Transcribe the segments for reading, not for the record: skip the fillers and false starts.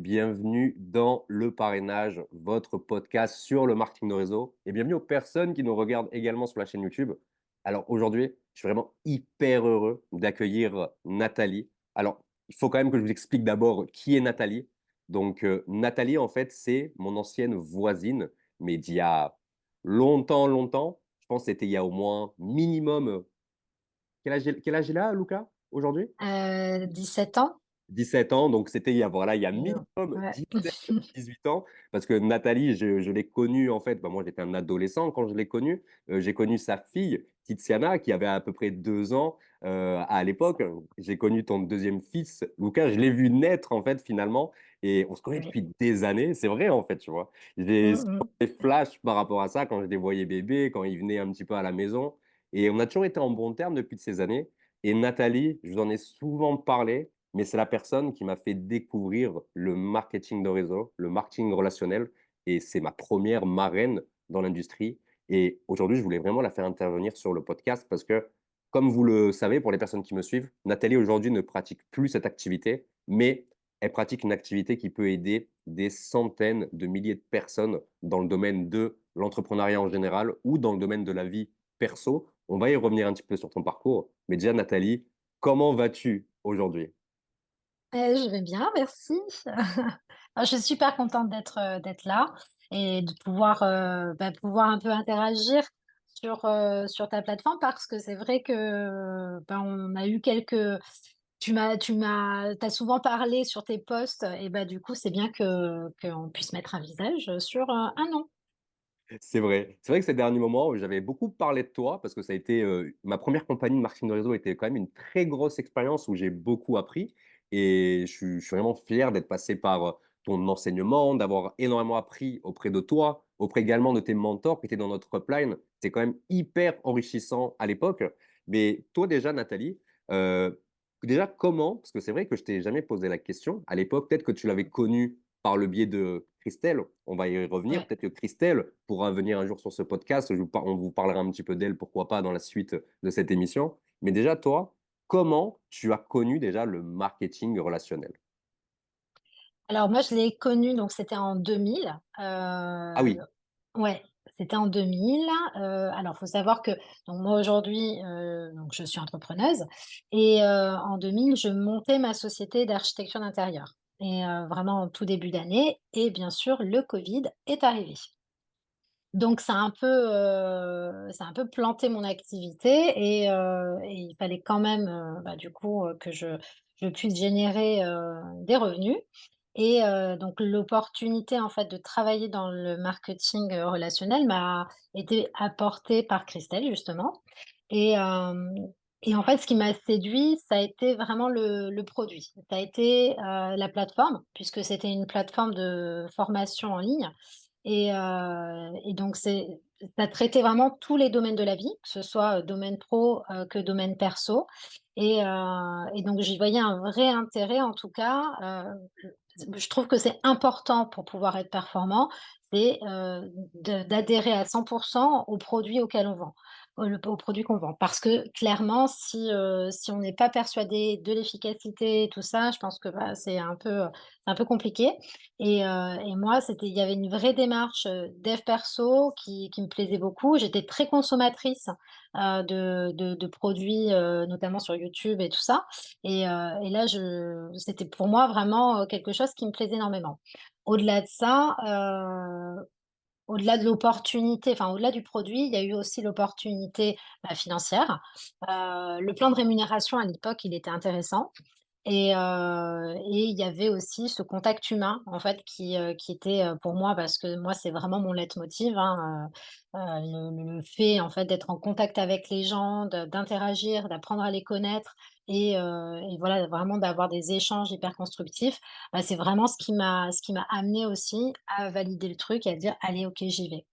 Bienvenue dans Le Parrainage, votre podcast sur le marketing de réseau. Et bienvenue aux personnes qui nous regardent également sur la chaîne YouTube. Alors aujourd'hui, je suis vraiment hyper heureux d'accueillir Nathalie. Alors, il faut quand même que je vous explique d'abord qui est Nathalie. Donc, Nathalie, en fait, c'est mon ancienne voisine, mais d'il y a longtemps, longtemps. Je pense que c'était il y a au moins minimum. Quel âge il a, Lucas, aujourd'hui? 17 ans? 17 ans, donc c'était il y a Non. minimum Ouais. 17, 18 ans, parce que Nathalie, je l'ai connue en fait, moi j'étais un adolescent quand je l'ai connue. J'ai connu sa fille, Tiziana, qui avait à peu près 2 ans à l'époque. J'ai connu ton deuxième fils, Lucas, je l'ai vu naître en fait finalement, et on se connaît Oui. depuis des années, c'est vrai en fait, tu vois. J'ai Mmh souvent mh. des flashs par rapport à ça quand je les voyais bébés, quand ils venaient un petit peu à la maison, et on a toujours été en bons termes depuis ces années. Et Nathalie, je vous en ai souvent parlé, mais c'est la personne qui m'a fait découvrir le marketing de réseau, le marketing relationnel, et c'est ma première marraine dans l'industrie. Et aujourd'hui, je voulais vraiment la faire intervenir sur le podcast parce que, comme vous le savez, pour les personnes qui me suivent, Nathalie aujourd'hui ne pratique plus cette activité, mais elle pratique une activité qui peut aider des centaines de milliers de personnes dans le domaine de l'entrepreneuriat en général ou dans le domaine de la vie perso. On va y revenir un petit peu sur ton parcours. Mais déjà, Nathalie, comment vas-tu aujourd'hui? Je vais bien, merci. Je suis super contente d'être là et de pouvoir, pouvoir un peu interagir sur ta plateforme parce que c'est vrai que, on a eu quelques tu souvent parlé sur tes posts et du coup, c'est bien que qu'on puisse mettre un visage sur, un nom. C'est vrai. C'est vrai que ces derniers moments, j'avais beaucoup parlé de toi parce que ça a été, ma première compagnie de marketing de réseau était quand même une très grosse expérience où j'ai beaucoup appris et je suis vraiment fier d'être passé par, ton enseignement, d'avoir énormément appris auprès de toi, auprès également de tes mentors qui étaient dans notre upline. C'était quand même hyper enrichissant à l'époque. Mais toi déjà, Nathalie, déjà comment parce que c'est vrai que je t'ai jamais posé la question à l'époque, peut-être que tu l'avais connue par le biais de Christelle, on va y revenir. Ouais. Peut-être que Christelle pourra venir un jour sur ce podcast. On vous parlera un petit peu d'elle, pourquoi pas, dans la suite de cette émission. Mais déjà, toi, comment tu as connu déjà le marketing relationnel? Alors moi, je l'ai connu, donc c'était en 2000, Ah oui, ouais, c'était en 2000. Alors faut savoir que donc moi aujourd'hui, donc je suis entrepreneuse et en 2000, je montais ma société d'architecture d'intérieur et vraiment en tout début d'année et bien sûr le covid est arrivé. Donc ça a un peu planté mon activité et il fallait quand même, du coup, que je puisse générer, des revenus et donc l'opportunité, en fait, de travailler dans le marketing, relationnel m'a été apportée par Christelle, justement et hem et en fait, ce qui m'a séduit, ça a été vraiment le produit. Ça a été, la plateforme, puisque c'était une plateforme de formation en ligne et donc ça traitait vraiment tous les domaines de la vie, que ce soit, domaine pro, que domaine perso et donc j'y voyais un vrai intérêt en tout cas, je trouve que c'est important pour pouvoir être performant, c'est, d'adhérer à 100 aux produits auxquels on vend, aux produits qu'on vend. Parce que clairement si on n'est pas persuadé de l'efficacité et tout ça, je pense que, c'est un peu compliqué et moi, il y avait une vraie démarche, dev perso qui me plaisait beaucoup. J'étais très consommatrice, de produits, notamment sur YouTube et tout ça et là, c'était pour moi vraiment, quelque chose qui me plaisait énormément. Au-delà de ça, au-delà de l'opportunité, enfin, au-delà du produit, il y a eu aussi l'opportunité, financière. Le plan de rémunération à l'époque, il était intéressant et il y avait aussi ce contact humain, en fait, qui était, pour moi parce que moi, c'est vraiment mon leitmotiv, hein, le fait, en fait, d'être en contact avec les gens, d'interagir, d'apprendre à les connaître et voilà, vraiment d'avoir des échanges hyper constructifs. C'est vraiment ce qui m'a amené aussi à valider le truc et à dire: «Allez, OK, j'y vais».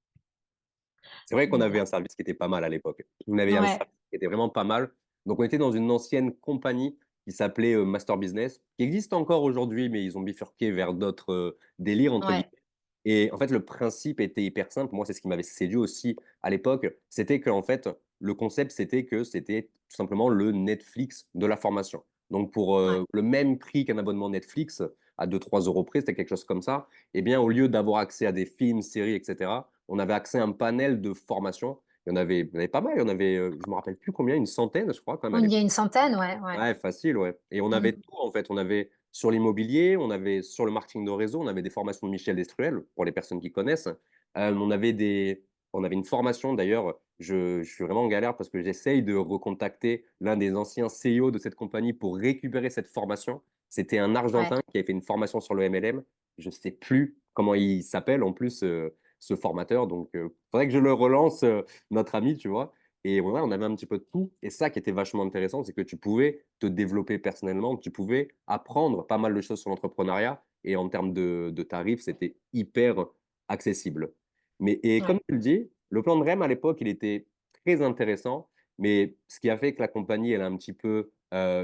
c'est vrai qu'on avait Voilà. un service qui était pas mal à l'époque. On avait un Ouais, service qui était vraiment pas mal. Donc on était dans une ancienne compagnie qui s'appelait, Master Business, qui existe encore aujourd'hui, mais ils ont bifurqué vers d'autres, «délires» entre ouais, guillemets. Et en fait, le principe était hyper simple. Moi, c'est ce qui m'avait séduit aussi à l'époque. C'était qu'en fait, le concept, c'était que c'était tout simplement le Netflix de la formation. Donc, pour ouais. le même prix qu'un abonnement Netflix, à 2-3 € près, c'était quelque chose comme ça. Eh bien, au lieu d'avoir accès à des films, séries, et cetera, on avait accès à un panel de formations. Il y en avait pas mal, il y en avait, je me rappelle plus combien, une centaine, je crois, quand même à Il y a l'époque. une centaine, ouais, ouais. Ouais, facile, ouais, et on avait Mmh. tout, en fait. On avait sur l'immobilier, on avait sur le marketing de réseau, on avait des formations de Michel Destruel, pour les personnes qui connaissent. On avait une formation d'ailleurs, je suis vraiment en galère parce que j'essaye de recontacter l'un des anciens CEO de cette compagnie pour récupérer cette formation. C'était un Ouais, Argentin qui avait fait une formation sur le MLM. Je sais plus comment il s'appelle en plus, ce formateur, donc faudrait que je le relance, notre ami, tu vois? Et voilà, on avait un petit peu de tout et ça qui était vachement intéressant, c'est que tu pouvais te développer personnellement, tu pouvais apprendre pas mal de choses sur l'entrepreneuriat et en termes de tarifs, c'était hyper accessible. Mais et ouais, comme tu le dis, le plan de REM à l'époque, il était très intéressant, mais ce qui a fait que la compagnie, elle a un petit peu,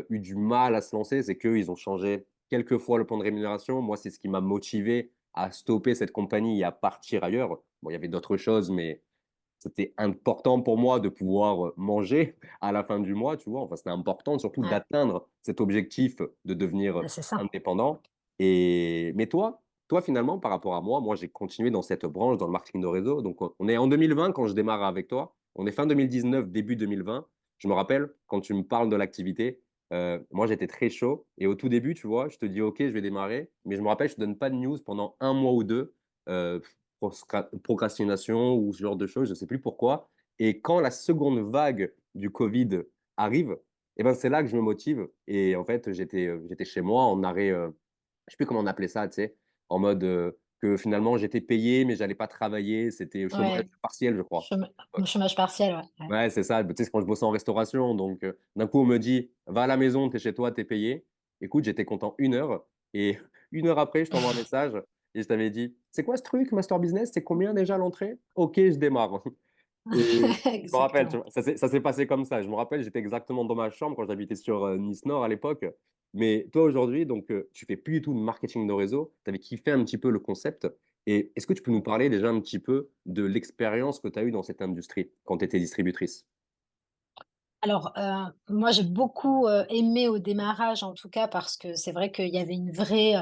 eu du mal à se lancer, c'est qu'ils ont changé quelques fois le plan de rémunération. Moi, c'est ce qui m'a motivé à stopper cette compagnie et à partir ailleurs. Bon, il y avait d'autres choses, mais c'était important pour moi de pouvoir manger à la fin du mois, tu vois? Enfin, c'était important surtout ouais, d'atteindre cet objectif de devenir bah, c'est ça. indépendant mais toi, finalement, par rapport à moi, j'ai continué dans cette branche, dans le marketing de réseau. Donc, on est en 2020 quand je démarre avec toi. On est fin 2019, début 2020. Je me rappelle quand tu me parles de l'activité, moi, j'étais très chaud et au tout début, tu vois, je te dis: «OK, je vais démarrer», mais je me rappelle, je te donne pas de news pendant un mois ou 2. Procrastination ou ce genre de choses, je ne sais plus pourquoi. Et quand la seconde vague du Covid arrive, et ben, c'est là que je me motive. Et en fait, j'étais chez moi en arrêt, je sais plus comment on appelait ça, tu sais, en mode que finalement j'étais payé, mais j'allais pas travailler. C'était chômage Ouais, partiel, je crois. chôma chômage partiel, ouais, ouais. Ouais, c'est ça. Tu sais, c'est quand je bossais en restauration. Donc, d'un coup, on me dit: «Va à la maison, tu es chez toi, tu es payé». Écoute, j'étais content 1 heure et 1 heure après, je t'envoie un message et je t'avais dit: «C'est quoi ce truc, Master Business? C'est combien déjà l'entrée?» «OK, je démarre». Et je me rappelle, tu Exactement. vois? Ça s'est passé comme ça. Je me rappelle, j'étais exactement dans ma chambre quand j'habitais sur, Nice Nord à l'époque. Mais toi, aujourd'hui, donc, tu fais plus du tout de marketing de réseau. Tu avais kiffé un petit peu le concept et est-ce que tu peux nous parler déjà un petit peu de l'expérience que tu as eue dans cette industrie quand tu étais distributrice? Alors, moi, j'ai beaucoup, aimé au démarrage, en tout cas, parce que c'est vrai qu'il y avait une vraie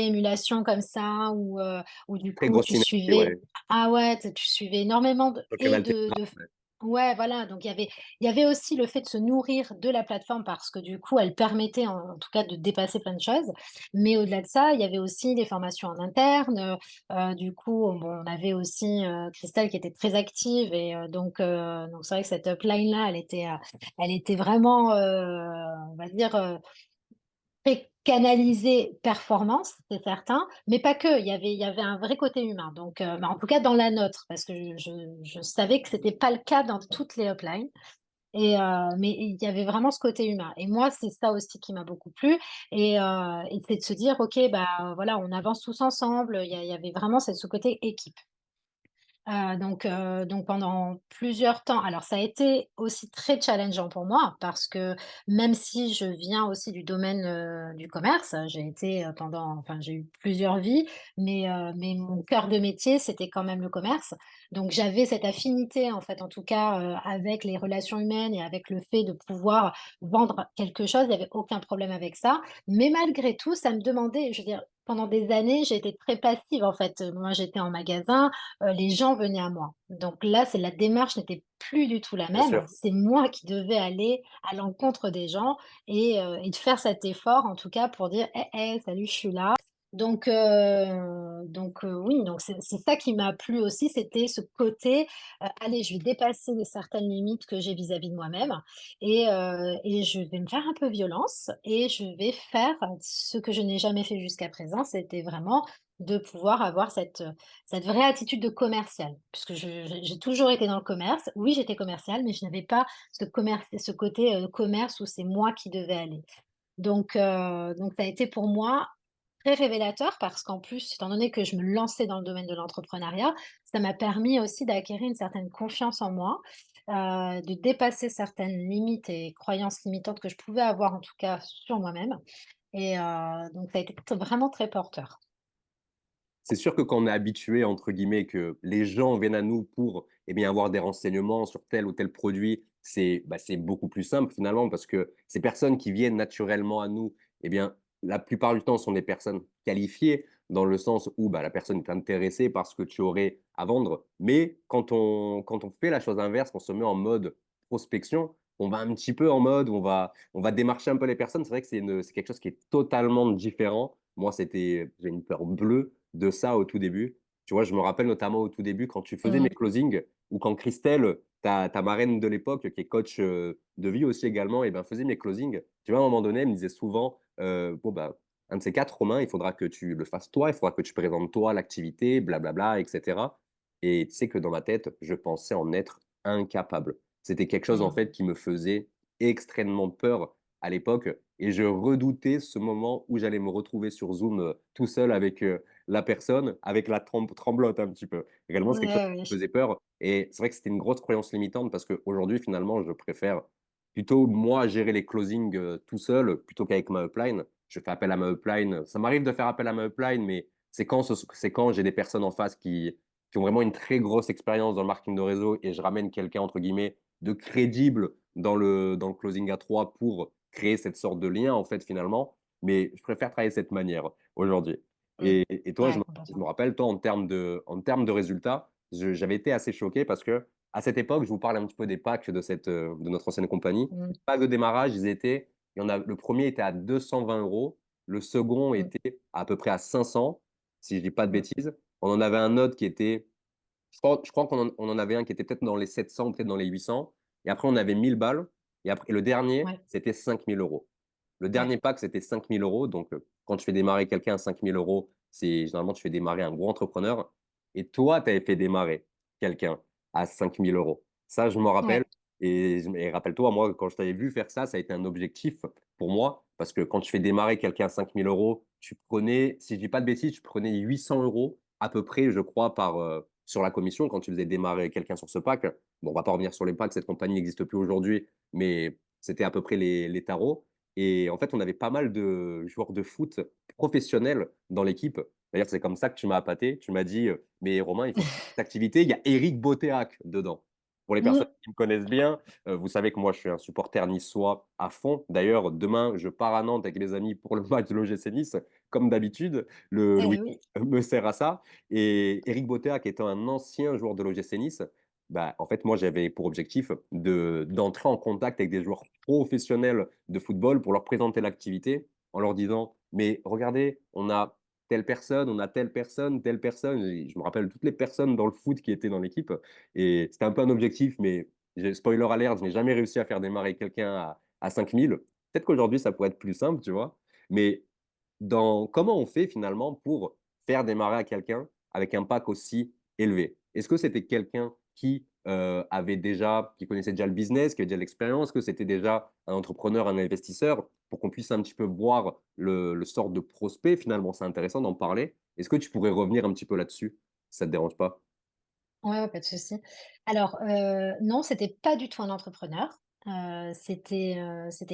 émulation comme ça où du Très coup grosse tu synergie, suivais ouais. ah ouais, tu suivais énormément Donc il y avait Altégra, de ouais. ouais, voilà, donc il y avait aussi le fait de se nourrir de la plateforme parce que du coup, elle permettait en tout cas de dépasser plein de choses. Mais au-delà de ça, il y avait aussi des formations en interne, du coup, bon, on avait aussi, Christelle qui était très active et donc c'est vrai que cette upline-là, elle était vraiment, on va dire, très canalisée performance, c'est certain, mais pas que. Il y avait un vrai côté humain donc mais en tout cas dans la nôtre parce que je savais que c'était pas le cas dans toutes les uplines mais il y avait vraiment ce côté humain et moi, c'est ça aussi qui m'a beaucoup plu et c'est de se dire: «OK, bah, voilà, on avance tous ensemble». Il y avait vraiment ce côté équipe. Donc pendant plusieurs temps alors ça a été aussi très challengeant pour moi parce que même si je viens aussi du domaine, du commerce, j'ai été, j'ai eu plusieurs vies, mais mon cœur de métier, c'était quand même le commerce. Donc j'avais cette affinité en fait, en tout cas, avec les relations humaines et avec le fait de pouvoir vendre quelque chose, il y avait aucun problème avec ça. Mais malgré tout, ça me demandait je veux dire, pendant des années, j'ai été très passive en fait. Moi, j'étais en magasin, les gens venaient à moi. Donc là, c'est la démarche n'était plus du tout la Bien même. sûr. C'est moi qui devais aller à l'encontre des gens et de faire cet effort en tout cas pour dire: «Eh, salut, je suis là». Oui, donc c'est ça qui m'a plu aussi, c'était ce côté, «Allez, je vais dépasser certaines limites que j'ai vis-à-vis de moi-même et je vais me faire un peu violence et je vais faire ce que je n'ai jamais fait jusqu'à présent». C'était vraiment de pouvoir avoir cette vraie attitude de commercial, puisque j'ai toujours été dans le commerce. Oui, j'étais commerciale, mais je n'avais pas ce côté, commerce où c'est moi qui devais aller. Donc ça a été pour moi très révélateur parce qu'en plus, étant donné que je me lançais dans le domaine de l'entrepreneuriat, ça m'a permis aussi d'acquérir une certaine confiance en moi, de dépasser certaines limites et croyances limitantes que je pouvais avoir en tout cas sur moi-même donc ça a été vraiment très porteur. C'est sûr que quand on est habitué, entre guillemets, que les gens viennent à nous pour, eh bien, avoir des renseignements sur tel ou tel produit, c'est beaucoup plus simple finalement parce que ces personnes qui viennent naturellement à nous, eh bien, la plupart du temps, ce sont des personnes qualifiées dans le sens où, bah, la personne est intéressée par ce que tu aurais à vendre. Mais quand on fait la chose inverse, qu'on se met en mode prospection, on va un petit peu en mode où on va démarcher un peu les personnes. C'est vrai que c'est quelque chose qui est totalement différent. Moi, j'ai une peur bleue de ça au tout début. Tu vois, je me rappelle notamment au tout début quand tu faisais mes Mmh. closings ou quand Christelle, ta marraine de l'époque, qui est coach, de vie aussi également, et ben, faisait mes closings. Tu vois, à un moment donné, elle me disait souvent, «Bon, bah, un de ces 4, Romain, il faudra que tu le fasses toi, il faudra que tu présentes toi l'activité, blablabla, et cetera». Et tu sais que dans ma tête, je pensais en être incapable. C'était quelque chose, en Mmh. fait, qui me faisait extrêmement peur à l'époque, et je redoutais ce moment où j'allais me retrouver sur Zoom, tout seul avec, la personne, avec la tremblote un petit peu. Réellement, c'est quelque chose Ouais, qui oui. me faisait peur, et c'est vrai que c'était une grosse croyance limitante parce qu'aujourd'hui, finalement, je préfère plutôt, moi, gérer les closings, tout seul plutôt qu'avec ma upline. Je fais appel à ma upline. Ça m'arrive de faire appel à ma upline, mais c'est quand j'ai des personnes en face qui ont vraiment une très grosse expérience dans le marketing de réseau et je ramène quelqu'un, entre guillemets, de crédible dans le closing à 3 pour créer cette sorte de lien, en fait, finalement. Mais je préfère travailler de cette manière aujourd'hui. Mmh. Et toi, je Ouais, me, je complètement. me rappelle, toi, en termes de résultats, j'avais été assez choqué parce que à cette époque, je vous parle un petit peu des packs de notre ancienne compagnie. Mmh. Les packs de démarrage, le premier était à 220 euros, le second Mmh. était à peu près à 500, si je dis pas de Mmh. bêtises. On en avait un autre qui était, je crois qu'on en avait un qui était peut-être dans les 700, peut-être dans les 800. Et après, on avait 1000 balles. Et après, le dernier, Ouais, c'était 5000 euros. Le ouais, dernier pack, c'était 5000 euros. Donc, quand tu fais démarrer quelqu'un à 5000 euros, généralement, tu fais démarrer un gros entrepreneur. Et toi, tu avais fait démarrer quelqu'un à 5000 euros. Ça, je m'en rappelle. ouais. Et rappelle-toi, moi, quand je t'avais vu faire ça, ça a été un objectif pour moi. Parce que quand tu fais démarrer quelqu'un à 5000 euros, tu prenais, si je dis pas de bêtises, tu prenais 800 euros à peu près, je crois, sur la commission quand tu faisais démarrer quelqu'un sur ce pack. Bon, on va pas revenir sur les packs, cette compagnie n'existe plus aujourd'hui, mais c'était à peu près les tarots. Et en fait, on avait pas mal de joueurs de foot professionnels dans l'équipe. D'ailleurs, c'est comme ça que tu m'as appâté. Tu m'as dit, mais Romain, il faut faire cette activité. Il y a Eric Botéac dedans. Pour les personnes Mmh. qui me connaissent bien, vous savez que moi, je suis un supporter niçois à fond. D'ailleurs, demain, je pars à Nantes avec les amis pour le match de l'OGC Nice, comme d'habitude. Le Eh week oui. me sert à ça. Et Eric Botéac étant un ancien joueur de l'OGC Nice, bah, en fait, moi, j'avais pour objectif d'entrer en contact avec des joueurs professionnels de football pour leur présenter l'activité en leur disant, mais regardez, on a telle personne, on a telle personne, telle personne. Et je me rappelle toutes les personnes dans le foot qui étaient dans l'équipe. Et c'était un peu un objectif, mais spoiler alert, je n'ai jamais réussi à faire démarrer quelqu'un à 5000. Peut-être qu'aujourd'hui, ça pourrait être plus simple, tu vois. Mais comment on fait finalement pour faire démarrer à quelqu'un avec un pack aussi élevé? Est-ce que c'était quelqu'un qui connaissait déjà le business, qui avait déjà de l'expérience? Est-ce que c'était déjà un entrepreneur, un investisseur? Pour qu'on puisse un petit peu voir le sort de prospect, finalement, c'est intéressant d'en parler. Est-ce que tu pourrais revenir un petit peu là-dessus, si ça te dérange pas? Ouais, ouais, pas de souci. Alors, non, c'était pas du tout un entrepreneur. C'était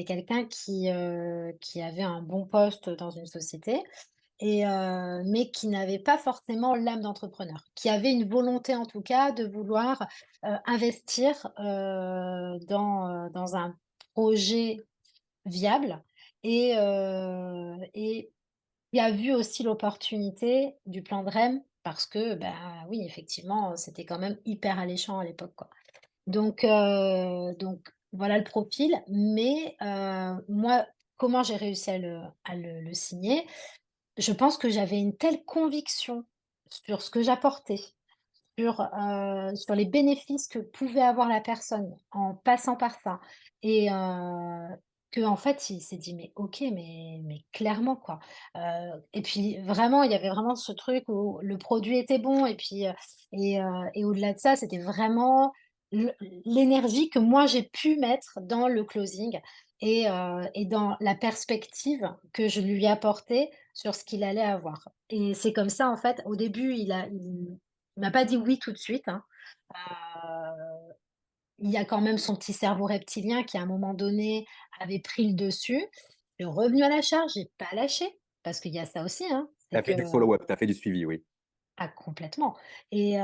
quelqu'un qui avait un bon poste dans une société mais qui n'avait pas forcément l'âme d'entrepreneur. Qui avait une volonté en tout cas de vouloir, investir, dans un projet viable et qui a vu aussi l'opportunité du plan de REM parce que, ben, oui, effectivement, c'était quand même hyper alléchant à l'époque, quoi. Donc voilà le profil, mais moi, comment j'ai réussi à le signer? Je pense que j'avais une telle conviction sur ce que j'apportais, sur les bénéfices que pouvait avoir la personne en passant par ça et qu'en fait, il s'est dit: «Mais OK, mais clairement, quoi». Et puis vraiment, il y avait vraiment ce truc où le produit était bon et puis, et au-delà de ça, c'était vraiment l'énergie que moi j'ai pu mettre dans le closing et dans la perspective que je lui apportais sur ce qu'il allait avoir. Et c'est comme ça, en fait, au début, il m'a pas dit oui tout de suite, hein. Heu, il y a quand même son petit cerveau reptilien qui, à un moment donné, avait pris le dessus. Je suis revenue à la charge, j'ai pas lâché, parce qu'il y a ça aussi, hein, Tu c'est as fait que du follow-up, tu as fait du suivi, oui. ah complètement et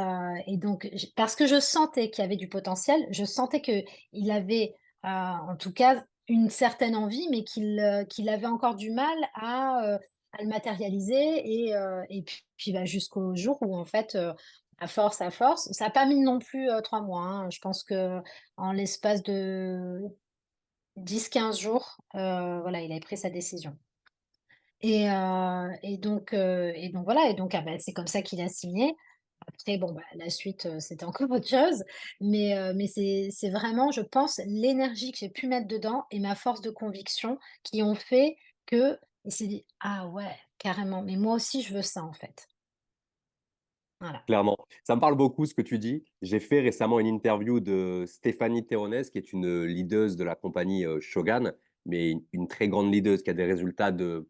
donc parce que je sentais qu'il y avait du potentiel, je sentais qu'il avait, en tout cas, une certaine envie, mais qu'il avait encore du mal à le matérialiser et puis, bah, jusqu'au jour où en fait, à force, ça a pas mis non plus, 3 mois, hein. Je pense que en l'espace de 10 15 jours, voilà, il avait pris sa décision et donc voilà et donc ah bah, c'est comme ça qu'il a signé. Après bon, bah, la suite, c'était encore autre chose, mais c'est vraiment, je pense, l'énergie que j'ai pu mettre dedans et ma force de conviction qui ont fait qu'il s'est dit: «Ah ouais, carrément, mais moi aussi je veux ça, en fait». Voilà. Clairement. Ça me parle beaucoup ce que tu dis. J'ai fait récemment une interview de Stéphanie Terronès, qui est une, leaduse de la compagnie, Shogun, mais une très grande leaduse qui a des résultats de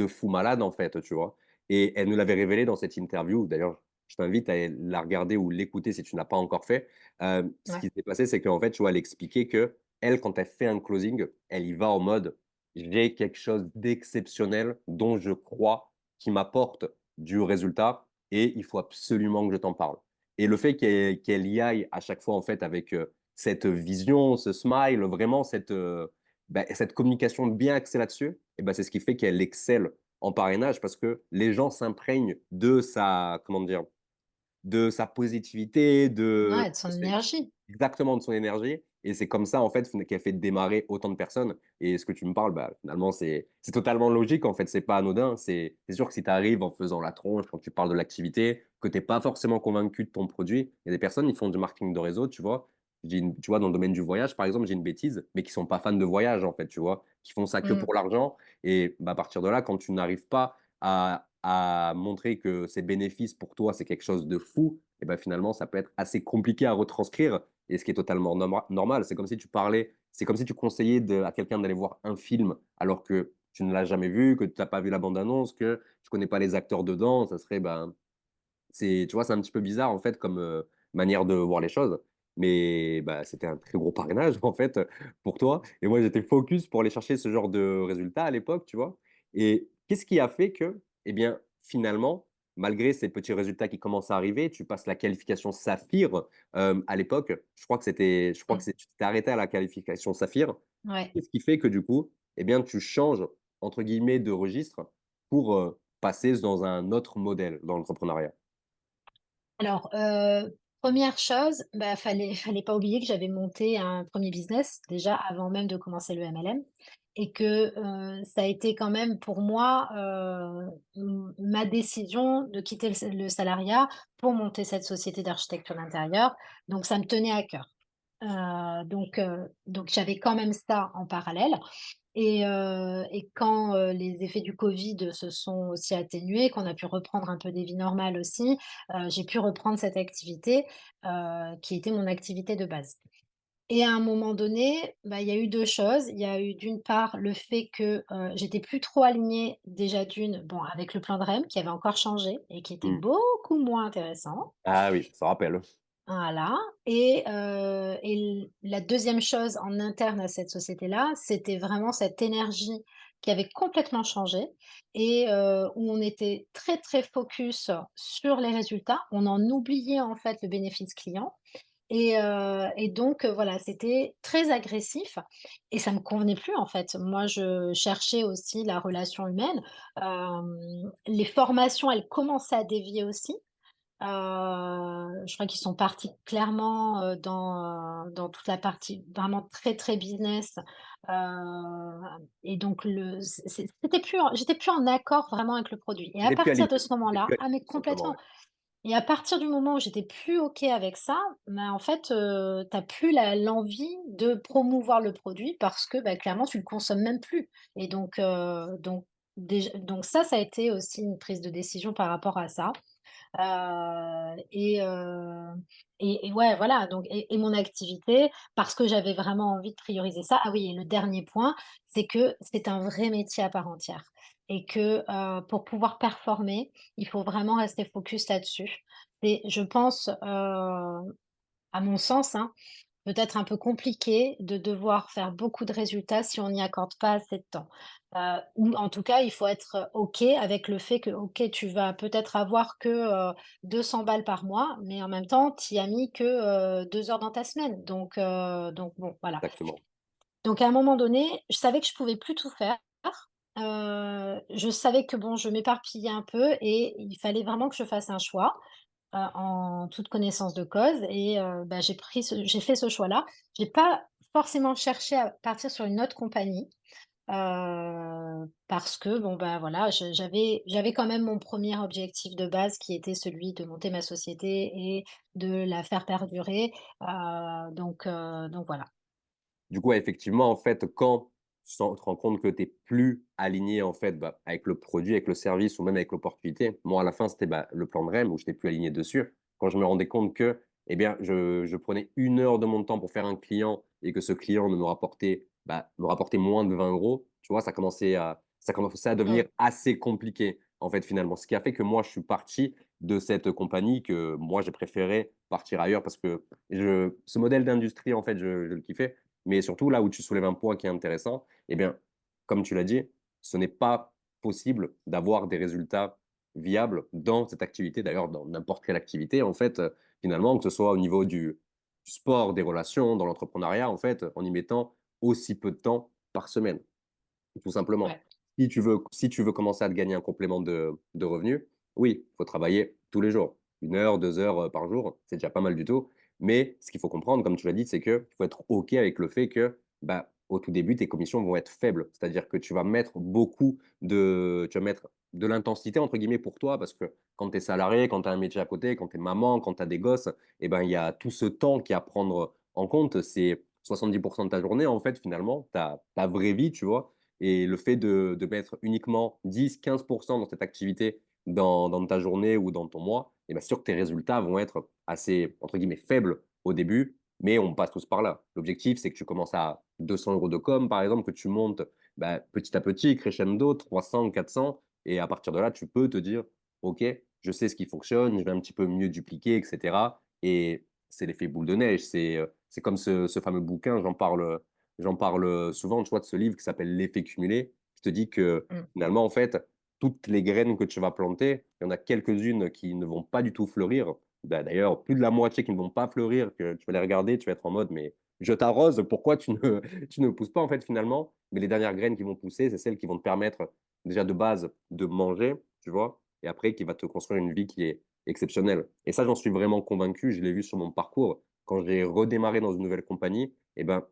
fou malade, en fait, tu vois? Et elle nous l'avait révélé dans cette interview. D'ailleurs, je t'invite à la regarder ou l'écouter si tu n'as pas encore fait. Ce Ouais. qui s'est passé, c'est qu'en fait, tu vois, elle expliquait qu'elle, quand elle fait un closing, elle y va en mode: «J'ai quelque chose d'exceptionnel dont je crois, qui m'apporte du résultat et il faut absolument que je t'en parle». Et le fait qu'elle y aille à chaque fois, en fait, avec, cette vision, ce smile, vraiment cette, cette communication bien axée là-dessus, et ben c'est ce qui fait qu'elle excelle en parrainage parce que les gens s'imprègnent de sa, comment dire? De sa positivité, Ouais, de son énergie. exactement, de son énergie, et c'est comme ça, en fait, qu'elle fait démarrer autant de personnes. Et ce que tu me parles, bah, finalement, c'est totalement logique, en fait, c'est pas anodin. C'est sûr que si tu arrives en faisant la tronche, quand tu parles de l'activité, que tu es pas forcément convaincu de ton produit, il y a des personnes, ils font du marketing de réseau, tu vois? Tu vois, dans le domaine du voyage, par exemple, j'ai une bêtise, mais qui sont pas fans de voyage, en fait, tu vois? Qui font ça que Mmh. pour l'argent, et bah, à partir de là, quand tu n'arrives pas à montrer que ces bénéfices pour toi, c'est quelque chose de fou, et ben finalement, ça peut être assez compliqué à retranscrire, et ce qui est totalement normal. C'est comme si tu parlais, c'est comme si tu conseillais à quelqu'un d'aller voir un film alors que tu ne l'as jamais vu, que tu n'as pas vu la bande-annonce, que tu connais pas les acteurs dedans. Ça serait, ben, tu vois, c'est un petit peu bizarre en fait comme manière de voir les choses. Mais bah, c'était un très gros parrainage en fait pour toi. Et moi, j'étais focus pour aller chercher ce genre de résultats à l'époque, tu vois. Et qu'est-ce qui a fait que, eh bien, finalement, malgré ces petits résultats qui commencent à arriver, tu passes la qualification Saphir à l'époque. Je crois Mmh. que tu t'es arrêté à la qualification Saphir. Ouais. Qu'est-ce qui fait que du coup, eh bien, tu changes entre guillemets de registre pour passer dans un autre modèle dans l'entrepreneuriat? Alors, 1re chose, bah, fallait pas oublier que j'avais monté un premier business déjà avant même de commencer le MLM et que, ça a été quand même pour moi, ma décision de quitter le salariat pour monter cette société d'architecture d'intérieur, donc ça me tenait à cœur. Donc j'avais quand même ça en parallèle et quand, les effets du covid se sont aussi atténués, qu'on a pu reprendre un peu des vies normales aussi, j'ai pu reprendre cette activité, qui était mon activité de base. Et à un moment donné, bah, il y a eu 2 choses. Il y a eu d'une part le fait que, j'étais plus trop alignée déjà bon avec le plan de REM qui avait encore changé et qui était Mmh. beaucoup moins intéressant. Ah oui, ça rappelle. Voilà et la deuxième chose en interne à cette société-là, c'était vraiment cette énergie qui avait complètement changé et où on était très, très focus sur les résultats. On en oubliait en fait le bénéfice client et donc voilà, c'était très agressif et ça me convenait plus en fait. Moi, je cherchais aussi la relation humaine. Les formations, elles commençaient à dévier aussi. Je crois qu'ils sont partis clairement, dans toute la partie vraiment très, très business, et donc j'étais plus en accord vraiment avec le produit et à Tu plus partir aligné, de ce tu moment-là plus aligné ah mais tout simplement, complètement ouais. et à partir du moment où j'étais plus OK avec ça, bah, en fait, tu plus l'envie de promouvoir le produit parce que, bah, clairement tu le consommes même plus et donc ça a été aussi une prise de décision par rapport à ça. Et ouais, voilà, donc et mon activité, parce que j'avais vraiment envie de prioriser ça. Ah oui, et le dernier point, c'est que c'est un vrai métier à part entière et que, pour pouvoir performer, il faut vraiment rester focus là-dessus. Et je pense, à mon sens, hein, peut-être un peu compliqué de devoir faire beaucoup de résultats si on n'y accorde pas assez de temps. Ou en tout cas, il faut être, OK avec le fait que, OK, tu vas peut-être avoir que, 200 balles par mois, mais en même temps, tu y as mis que, 2 heures dans ta semaine. Donc bon, voilà. Exactement. Donc à un moment donné, je savais que je pouvais plus tout faire. Je savais que bon, je m'éparpillais un peu et il fallait vraiment que je fasse un choix, en toute connaissance de cause et bah, j'ai fait ce choix-là. J'ai pas forcément cherché à partir sur une autre compagnie, parce que bon, bah, voilà, j'avais quand même mon premier objectif de base qui était celui de monter ma société et de la faire perdurer, donc voilà. Du coup, ouais, effectivement, en fait, quand tu te rends compte que tu es plus aligné, en fait, bah, avec le produit, avec le service ou même avec l'opportunité. Moi, à la fin, c'était, bah, le plan de REM où j'étais plus aligné dessus. Quand je me rendais compte que, eh bien, je prenais 1 heure de mon temps pour faire un client et que ce client ne me rapportait moins de 20 €, tu vois? Ça commençait à devenir Mmh, assez compliqué, en fait, finalement. Ce qui a fait que moi, je suis parti de cette compagnie, que moi, j'ai préféré partir ailleurs parce que ce modèle d'industrie, en fait, je le kiffais. Mais surtout, là où tu soulèves un point qui est intéressant, eh bien, comme tu l'as dit, ce n'est pas possible d'avoir des résultats viables dans cette activité, d'ailleurs dans n'importe quelle activité, en fait, finalement, que ce soit au niveau du sport, des relations, dans l'entrepreneuriat, en fait, en y mettant aussi peu de temps par semaine. Tout simplement. ouais, Si tu veux commencer à te gagner un complément de revenus, oui, il faut travailler tous les jours. 1 heure, 2 heures, par jour, c'est déjà pas mal du tout. Mais ce qu'il faut comprendre, comme tu l'as dit, c'est qu'il faut être OK avec le fait que, bah, au tout début, tes commissions vont être faibles. C'est-à-dire que tu vas mettre de «l'intensité» entre guillemets pour toi parce que quand tu es salarié, quand tu as un métier à côté, quand tu es maman, quand tu as des gosses et ben, il y a tout ce temps qui est à prendre en compte. C'est 70 de ta journée, en fait, finalement, ta vraie vie, tu vois? Et le fait de mettre uniquement 10-15 dans cette activité dans ta journée ou dans ton mois, et bien sûr que tes résultats vont être assez, entre guillemets, «faibles» au début, mais on passe tous par là. L'objectif, c'est que tu commences à 200 € de com, par exemple, que tu montes, bah, petit à petit, crescendo, 300, 400 et à partir de là, tu peux te dire: «OK, je sais ce qui fonctionne, je vais un petit peu mieux dupliquer» et cetera et c'est l'effet boule de neige. C'est comme ce fameux bouquin, j'en parle souvent, tu vois, de ce livre qui s'appelle «L'effet cumulé», qui te dit que mmh, finalement, en fait, toutes les graines que tu vas planter, il y en a quelques-unes qui ne vont pas du tout fleurir. Bah, d'ailleurs, plus de la moitié qui ne vont pas fleurir, que tu vas les regarder, tu vas être en mode: «Mais je t'arrose, pourquoi tu ne tu ne pousses pas, en fait, finalement?» Mais les dernières graines qui vont pousser, c'est celles qui vont te permettre, déjà de base, de manger, tu vois? Et après qui va te construire une vie qui est exceptionnelle. Et ça, j'en suis vraiment convaincu, je l'ai vu sur mon parcours. Quand j'ai redémarré dans une nouvelle compagnie et ben,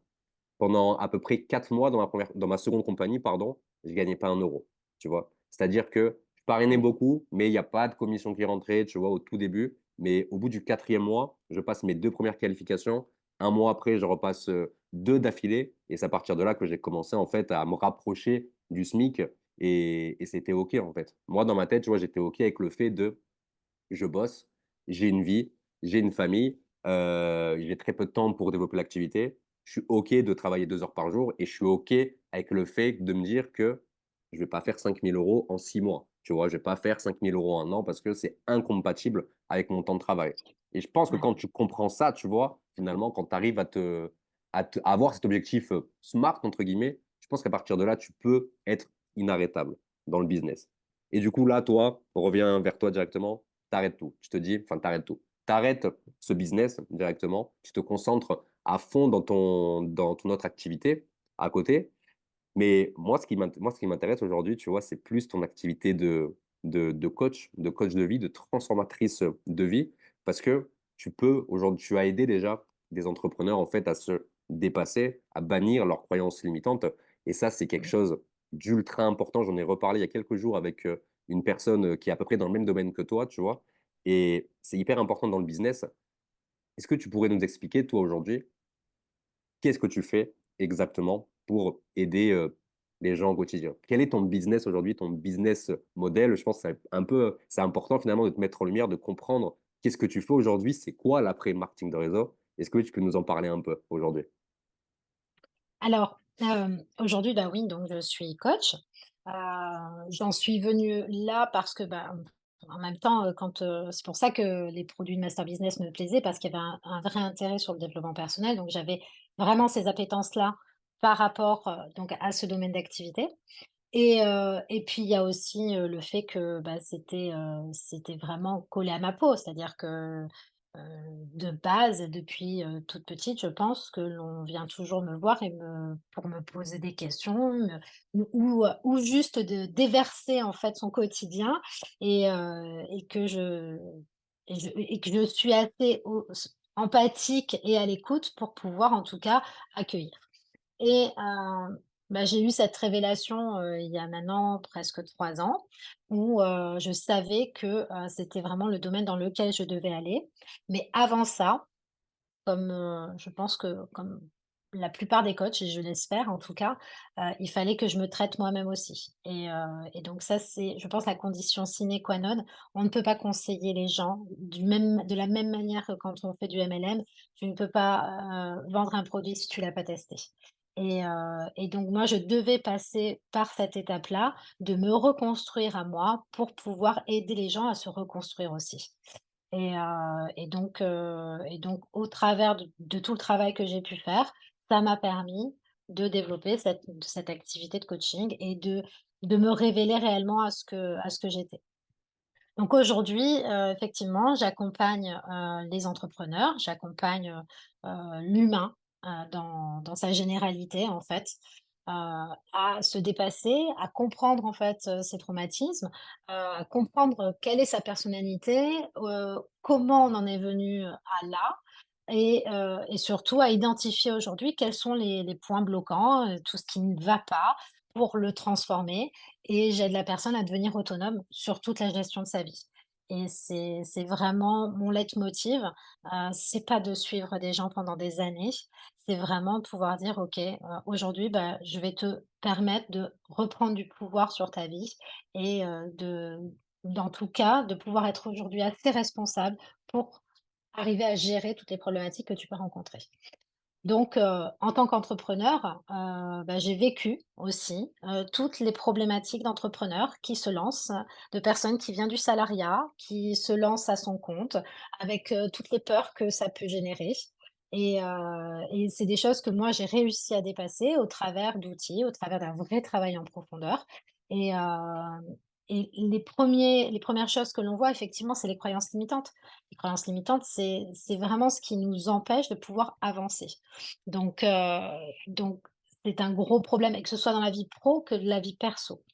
pendant à peu près 4 mois dans ma seconde compagnie, pardon, je gagnais pas 1 €, tu vois? C'est-à-dire que je parrainais mmh, beaucoup, mais il y a pas de commission qui rentrait, tu vois, au tout début. Mais au bout du 4e mois, je passe mes 2 premières qualifications. Un mois après, je repasse, 2 d'affilée et c'est à partir de là que j'ai commencé, en fait, à me rapprocher du SMIC et c'était OK, en fait. Moi, dans ma tête, tu vois, j'étais OK avec le fait de: je bosse, j'ai une vie, j'ai une famille, j'ai très peu de temps pour développer l'activité. Je suis OK de travailler 2 heures par jour et je suis OK avec le fait de me dire que je vais pas faire 5 000 € en 6 mois. Tu vois? Je vais pas faire 5 000 € en un an parce que c'est incompatible avec mon temps de travail et je pense que ouais. quand tu comprends ça, tu vois? Finalement, quand tu arrives à avoir cet objectif, «smart» entre guillemets, je pense qu'à partir de là, tu peux être inarrêtable dans le business et du coup là, toi, on revient vers toi directement. T'arrêtes tout. Tu te dis, enfin, t'arrêtes tout. T'arrêtes ce business directement. Tu te concentres à fond dans ton autre activité à côté. Mais moi, ce qui m'intéresse aujourd'hui, tu vois, c'est plus ton activité de coach de vie, de transformatrice de vie. Parce que aujourd'hui, tu as aidé déjà des entrepreneurs, en fait, à se dépasser, à bannir leurs croyances limitantes. Et ça, c'est quelque Mmh. chose d'ultra important. J'en ai reparlé il y a quelques jours avec une personne qui est à peu près dans le même domaine que toi, tu vois. Et c'est hyper important dans le business. Est-ce que tu pourrais nous expliquer, toi, aujourd'hui, qu'est-ce que tu fais exactement pour aider, les gens au quotidien? Quel est ton business aujourd'hui, ton business model? Je pense que c'est important finalement de te mettre en lumière, de comprendre qu'est-ce que tu fais aujourd'hui? C'est quoi l'après-marketing de réseau? Est-ce que tu peux nous en parler un peu aujourd'hui? Alors, aujourd'hui, bah, oui, donc je suis coach. Heu, J'en suis venue là parce que, bah, en même temps, c'est pour ça que les produits de Master Business me plaisaient parce qu'il y avait un vrai intérêt sur le développement personnel. Donc j'avais vraiment ces appétences-là par rapport, donc à ce domaine d'activité et puis il y a aussi, le fait que, bah, c'était vraiment collé à ma peau. C'est-à-dire que de base, depuis, toute petite, je pense que l'on vient toujours me voir et me pour me poser des questions, ou juste de déverser, en fait, son quotidien et que je suis assez empathique et à l'écoute pour pouvoir, en tout cas, accueillir. Et bah, j'ai eu cette révélation, il y a maintenant presque 3 ans où, je savais que, c'était vraiment le domaine dans lequel je devais aller. Mais avant ça, comme, je pense que comme la plupart des coachs et je l'espère en tout cas, il fallait que je me traite moi-même aussi et donc ça, c'est je pense la condition sine qua non. On ne peut pas conseiller les gens de la même manière que quand on fait du MLM. Tu ne peux pas, vendre un produit si tu l'as pas testé et donc moi, je devais passer par cette étape-là, de me reconstruire à moi pour pouvoir aider les gens à se reconstruire aussi. Et donc au travers de tout le travail que j'ai pu faire, ça m'a permis de développer cette activité de coaching et de me révéler réellement à ce que j'étais. Donc aujourd'hui, effectivement, j'accompagne, les entrepreneurs, j'accompagne, l'humain, dans sa généralité, en fait, à se dépasser, à comprendre, en fait, ses traumatismes, à comprendre quelle est sa personnalité, comment on en est venu à là et surtout à identifier aujourd'hui quels sont les points bloquants, tout ce qui ne va pas pour le transformer et j'aide la personne à devenir autonome sur toute la gestion de sa vie et c'est vraiment mon leitmotiv, c'est pas de suivre des gens pendant des années, c'est vraiment de pouvoir dire: «OK, aujourd'hui, bah, je vais te permettre de reprendre du pouvoir sur ta vie et dans tout cas, de pouvoir être aujourd'hui assez responsable pour arriver à gérer toutes les problématiques que tu peux rencontrer». Donc, en tant qu'entrepreneur, bah, j'ai vécu aussi, toutes les problématiques d'entrepreneurs qui se lancent, de personnes qui vient du salariat, qui se lancent à son compte avec, toutes les peurs que ça peut générer et c'est des choses que moi j'ai réussi à dépasser au travers d'outils, au travers d'un vrai travail en profondeur et les premières choses que l'on voit effectivement, c'est les croyances limitantes. Les croyances limitantes, c'est vraiment ce qui nous empêche de pouvoir avancer. Donc c'est un gros problème et que ce soit dans la vie pro que de la vie perso.